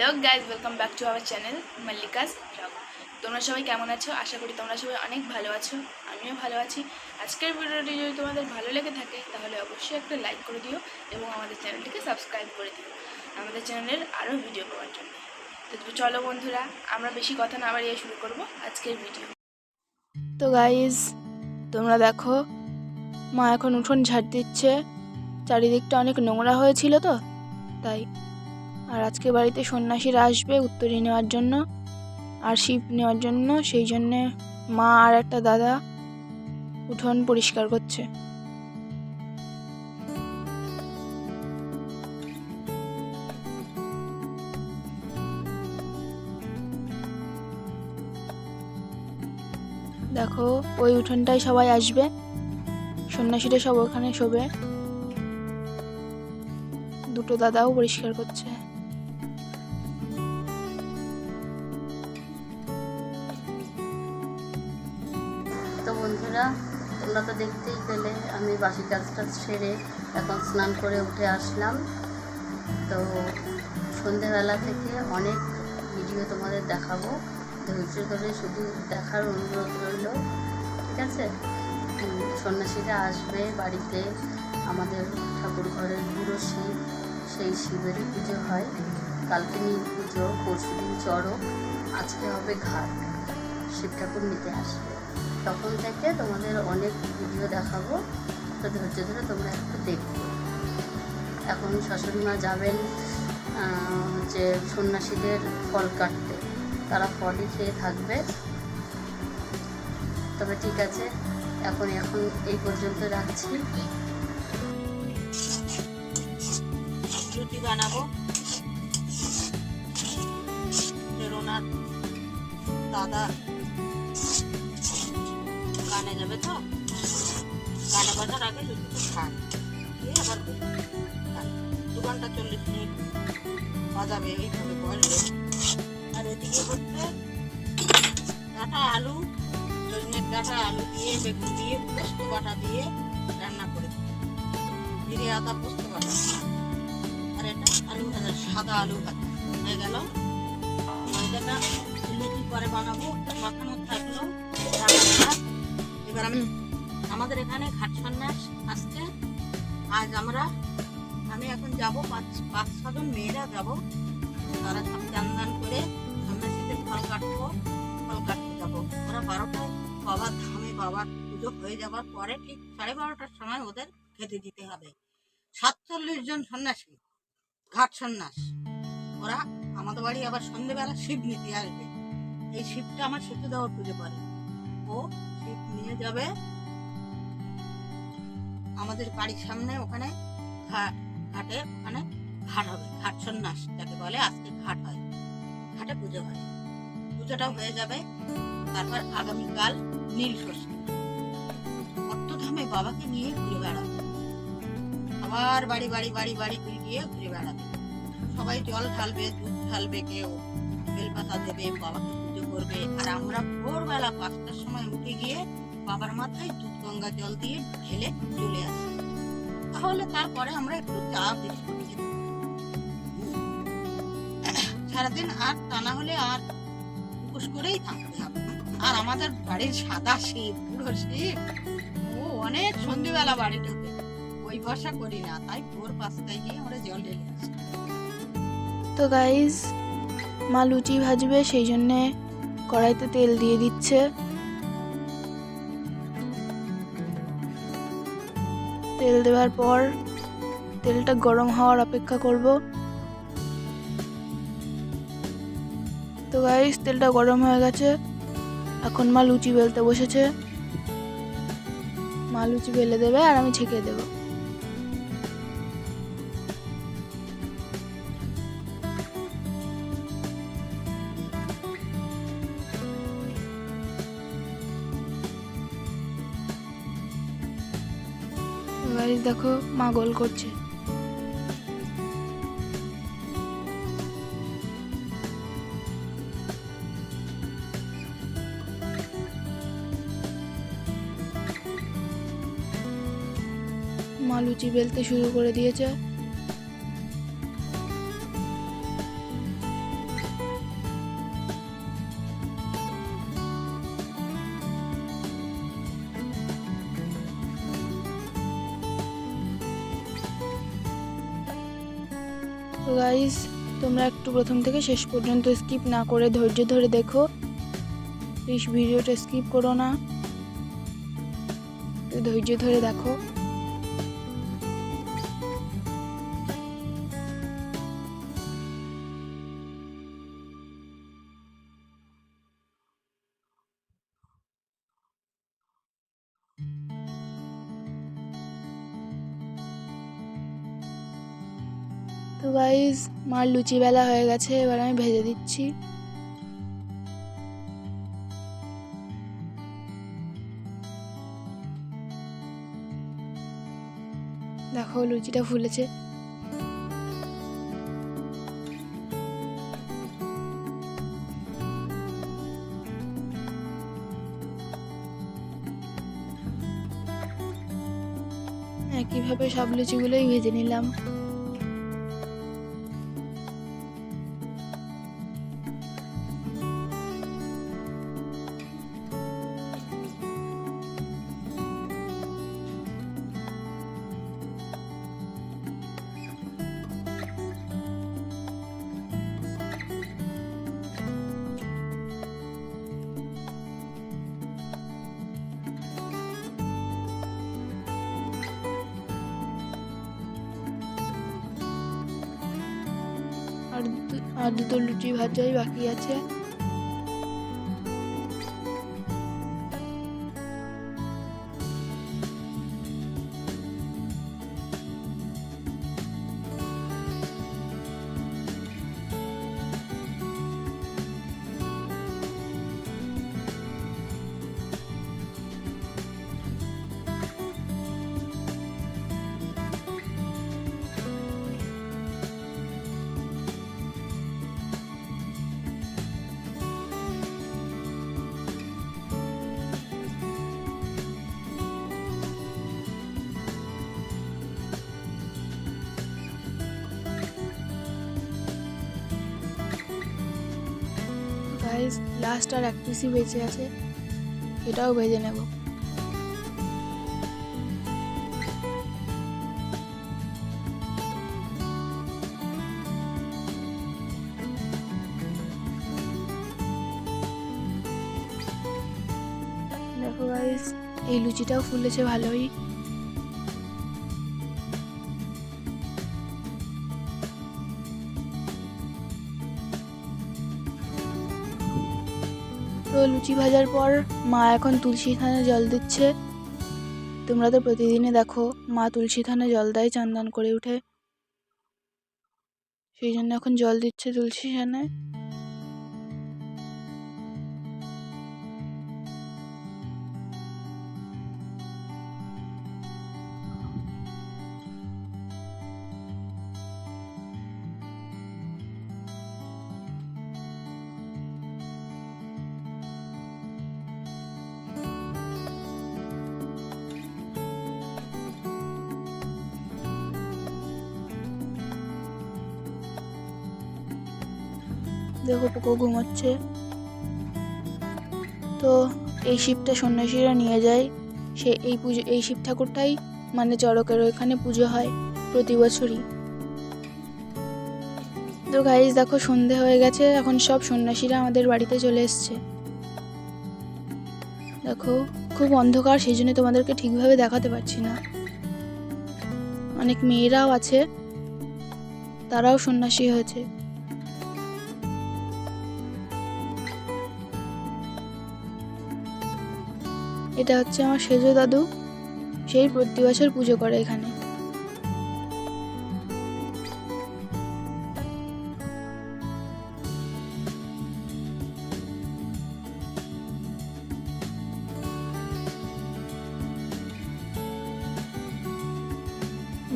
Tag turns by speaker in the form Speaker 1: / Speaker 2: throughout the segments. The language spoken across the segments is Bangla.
Speaker 1: Hello guys, welcome back to our channel Mallika's blog. তোমরা সবাই কেমন আছো? আশা করি তোমরা সবাই অনেক ভালো আছো, আমিও ভালো আছি। আজকের ভিডিওটি যদি তোমাদের ভালো লেগে থাকে তাহলে অবশ্যই একটা লাইক করে দিও এবং আমাদের চ্যানেলটিকে সাবস্ক্রাইব করে দিও আমাদের চ্যানেলের আরও ভিডিও পাওয়ার জন্য। তো চলো বন্ধুরা, আমরা বেশি কথা না বাড়িয়ে শুরু করব আজকের ভিডিও। তো গাইজ, তোমরা দেখো, মা এখন উঠোন ঝাড় দিচ্ছে। চারিদিকটা অনেক নোংরা হয়েছিল তো তাই। আর আজকে বাড়িতে সন্ন্যাসীরা আসবে উত্তরী নেওয়ার জন্য আর শিব নেওয়ার জন্য, সেই জন্যে মা আর একটা দাদা উঠোন পরিষ্কার করছে। দেখো, ওই উঠোনটায় সবাই আসবে, সন্ন্যাসীরা সব ওখানে শোবে। দুটো দাদাও পরিষ্কার করছে।
Speaker 2: তো বন্ধুরা, তোমরা তো দেখতেই পেলে আমি বাসি কাজটা সেরে এখন স্নান করে উঠে আসলাম। তো সন্ধেবেলা থেকে অনেক ভিডিও তোমাদের দেখাবো, ধৈর্য ধরে শুধু দেখার অনুরোধ রইল, ঠিক আছে? সন্ন্যাসীরা আসবে বাড়িতে, আমাদের ঠাকুর ঘরের পুরো শিব, সেই শিবেরই পুজো হয়। কালকে নীল পুজো, পরশুদিন চড়ক, আজকে হবে ঘাট, শিব ঠাকুর নিতে আসবে। তখন থেকে তোমাদের অনেক ভিডিও দেখাবো, তো ধৈর্য ধরে তোমরা একটু দেখবে। এখন শাশুড়িমা যাবেন হচ্ছে সন্ন্যাসীদের ফল কাটতে, তারা ফলই খেয়ে থাকবে। তবে ঠিক আছে, এখন এই পর্যন্ত রাখছি। রুটি বানাবো, ওনার দাদা গানে যাবে, তো গানে বাজার আগে লুচিটা খায়, আবার 2 ঘন্টা 40 মিনিট বাজাবে, এইভাবে বলবে। আর এদিকে হচ্ছে ডাঁটা আলু, সজনের ডাঁটা আলু দিয়ে, বেগুন দিয়ে, পোস্ত বাটা দিয়ে রান্না করে, জিরে আদা পোস্ত বাটা। আর এটা আলু ভাজা, সাদা আলু ভাজা হয়ে গেল। ময়দাটা লুচি পরে বানাবো, মাখানো থাকলো। এবার আমাদের এখানে ঘাট সন্ন্যাস আসছে আজ। আমি এখন যাব, 5-6 জন মেয়েরা যাব, তারা সব চান করে সন্ন্যাসীদের ফল কাটতে যাবো। ওরা 12টায় বাবার ধামে, বাবার পুজো হয়ে যাবার পরে ঠিক 12:30টার সময় ওদের খেতে দিতে হবে। 47 জন সন্ন্যাসী, ঘাট সন্ন্যাস। ওরা আমাদের বাড়ি আবার সন্ধ্যেবেলা শিব নিতে আসবে। এই শিবটা আমার শিবু দেওয়ার পুজো করে, ও শিব নিয়ে যাবে আমাদের বাড়ির সামনে, ওখানে ঘাটে, ওখানে ঘাট হবে, ঘাট সন্ন্যাস যাকে বলে। আজকে ঘাট হয়, ঘাটে পুজো হয়, পুজোটাও হয়ে যাবে। তারপর আগামীকাল নীল ষষ্ঠী, অর্থধামে বাবাকে নিয়ে ঘুরে বেড়াবে, আবার বাড়ি বাড়ি বাড়ি বাড়ি গিয়ে ঘুরে বেড়াবে। সবাই জল ঢালবে, দুধ ঢালবে, কেউ বেলপাতা দেবে, বাবাকে পুজো করবে। আর আমরা ভোরবেলা 5টার সময় উঠে গিয়ে বাবার মাথায় দুধ গঙ্গা জল দিয়ে ঢেলে চলে আসি। তাহলে তারপরে আমরা একটু চা বিস্কুট খেতে সারাদিন, আর তা না হলে আর উপোস করেই থাকতে হবে। আর আমাদের বাড়ির সাদা শিব, পুরো শিব, ও অনেক সন্ধ্যেবেলা বাড়ি ঢোকে, ওই ভরসা করি না, তাই ভোর 5টায় গিয়ে আমরা জল ঢেলে আসি।
Speaker 1: তো গাইজ, মা লুচি ভাজবে, সেই জন্যে কড়াইতে তেল দিয়ে দিচ্ছে। তেল দেওয়ার পর তেলটা গরম হওয়ার অপেক্ষা করব। তো গাইজ, তেলটা গরম হয়ে গেছে, এখন মা লুচি বেলতে বসেছে। মা লুচি বেলে দেবে আর আমি ছেঁকে দেবো। গাইজ দেখো, মা গোল করছে। মা লুচি বেলতে শুরু করে দিয়েছে। গাইস, তোমরা একটু প্রথম থেকে শেষ পর্যন্ত স্কিপ না করে ধৈর্য ধরে দেখো। প্লিজ ভিডিওটা স্কিপ করো না, ধৈর্য ধরে দেখো। তো গাইস, মার লুচি বেলা হয়ে গেছে, এবার আমি ভেজে দিচ্ছি। দেখো লুচিটা ফুলেছে। একইভাবে সব লুচিগুলোই ভেজে নিলাম। আর দুটো লুচি ভাজাই বাকি আছে। গাইস, লাস্ট আর এক পিসই বেঁচে আছে, এটাও ভেজে নেব। দেখো গাইস, এই লুচিটাও ফুলেছে ভালোই। তো লুচি ভাজার পর মা এখন তুলসী থানে জল দিচ্ছে। তোমরা তো প্রতিদিনই দেখো মা তুলসী থানে জল দেয় চান করে উঠে, সেই জন্য এখন জল দিচ্ছে তুলসী থানে। দেখো পোকো ঘুমাচ্ছে। তো এই শিবটা সন্ন্যাসীরা নিয়ে যায়, এই শিব ঠাকুরটাই মানে চড়কের ওইখানে পুজো হয় প্রতি বছরই। তো গাইস দেখো, সন্ধে হয়ে গেছে, এখন সব সন্ন্যাসীরা আমাদের বাড়িতে চলে এসছে। দেখো খুব অন্ধকার, সেই জন্য তোমাদেরকে ঠিকভাবে দেখাতে পারছি না। অনেক মেয়েরাও আছে, তারাও সন্ন্যাসী হয়েছে। এটা হচ্ছে আমার সেজ দাদু, সেই প্রতি বছর পুজো করে এখানে।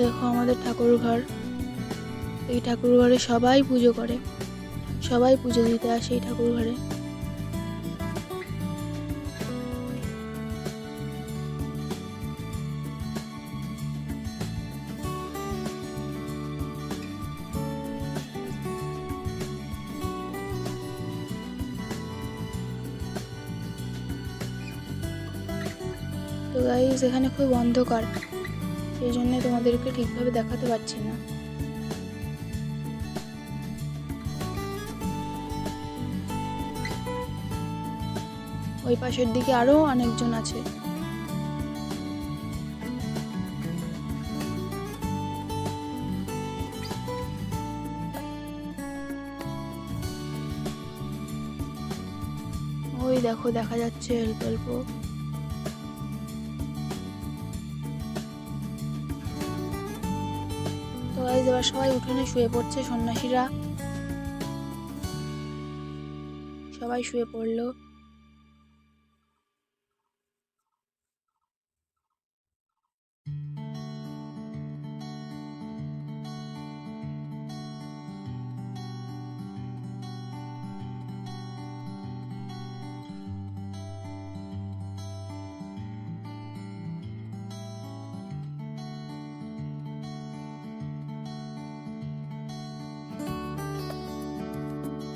Speaker 1: দেখো আমাদের ঠাকুর ঘর, এই ঠাকুর ঘরে সবাই পুজো করে, সবাই পুজো দিতে আসে এই ঠাকুর ঘরে। তো গাইস, এখানে খুব অন্ধকার, সেই জন্য তোমাদেরকে ঠিকভাবে দেখাতে পারছি না। ওই পাশের দিকে আরো অনেকজন আছে। ওই দেখো দেখা যাচ্ছে অল্প অল্প। তো গাইস এবার সবাই উঠোনে শুয়ে পড়ছে, সন্ন্যাসীরা সবাই শুয়ে পড়লো।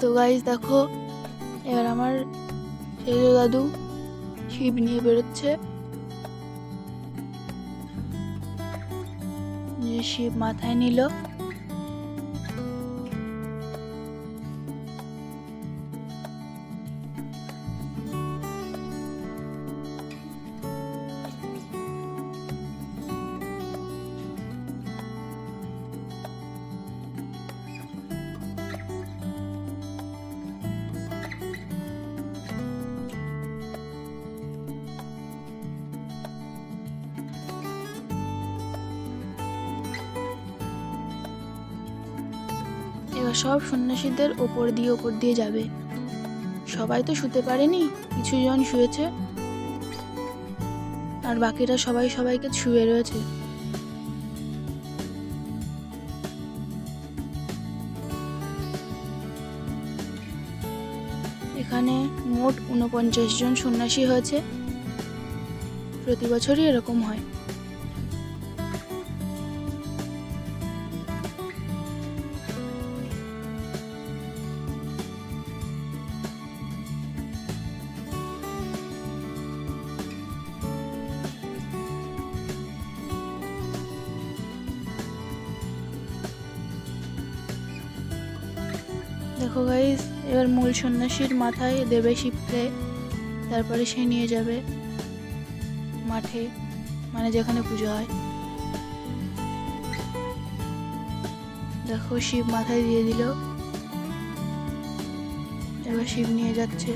Speaker 1: তো গাইস দেখো এবার আমার সেজ দাদু শিব নিয়ে বেরোচ্ছে। যে শিব মাথায় নিল। এবার সব সন্ন্যাসীদের ওপর দিয়ে যাবে। সবাই তো শুতে পারেনি, কিছু জন শুয়েছে আর বাকিরা সবাই সবাইকে শুয়ে রয়েছে। এখানে মোট ৪৯ জন সন্ন্যাসী হয়েছে। প্রতি বছরই এরকম হয়। দেখো গাইস এবার মূল সন্ন্যাসীর মাথায় দেবে শিবকে, তারপরে সে নিয়ে যাবে মাঠে, মানে যেখানে পুজো হয়। দেখো শিব মাথায় দিয়ে দিল। এবার শিব নিয়ে যাচ্ছে।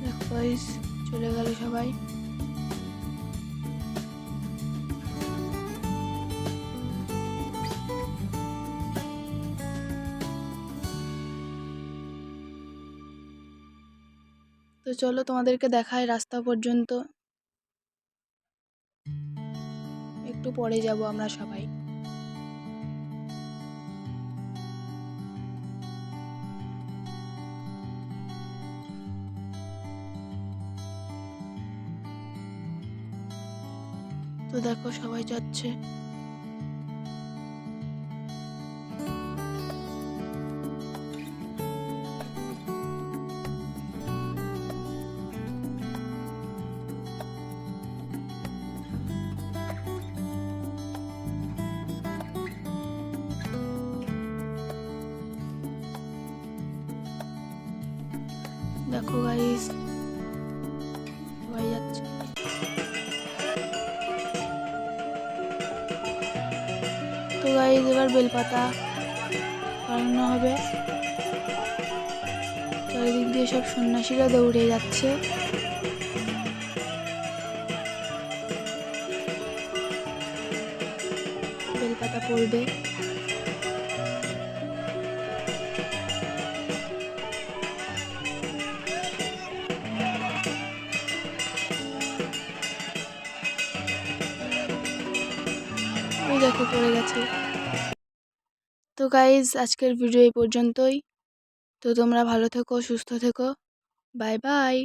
Speaker 1: দেখো গাইস চলে গেল সবাই। তো চলো তোমাদেরকে দেখায় রাস্তা পর্যন্ত। একটু পরে যাব আমরা সবাই। তো দেখো সবাই যাচ্ছে। দেখো গাইস সবাই যাচ্ছে। তো গাইস এবার বেলপাতা বানানো হবে। চারিদিক দিয়ে সব সন্ন্যাসীরা দৌড়ে যাচ্ছে। বেলপাতা পড়বে। ওই দেখো পড়ে গেছে। তো গাইজ আজকের ভিডিও এই পর্যন্তই। তো তোমরা ভালো থেকো, সুস্থ থেকো। Bye bye.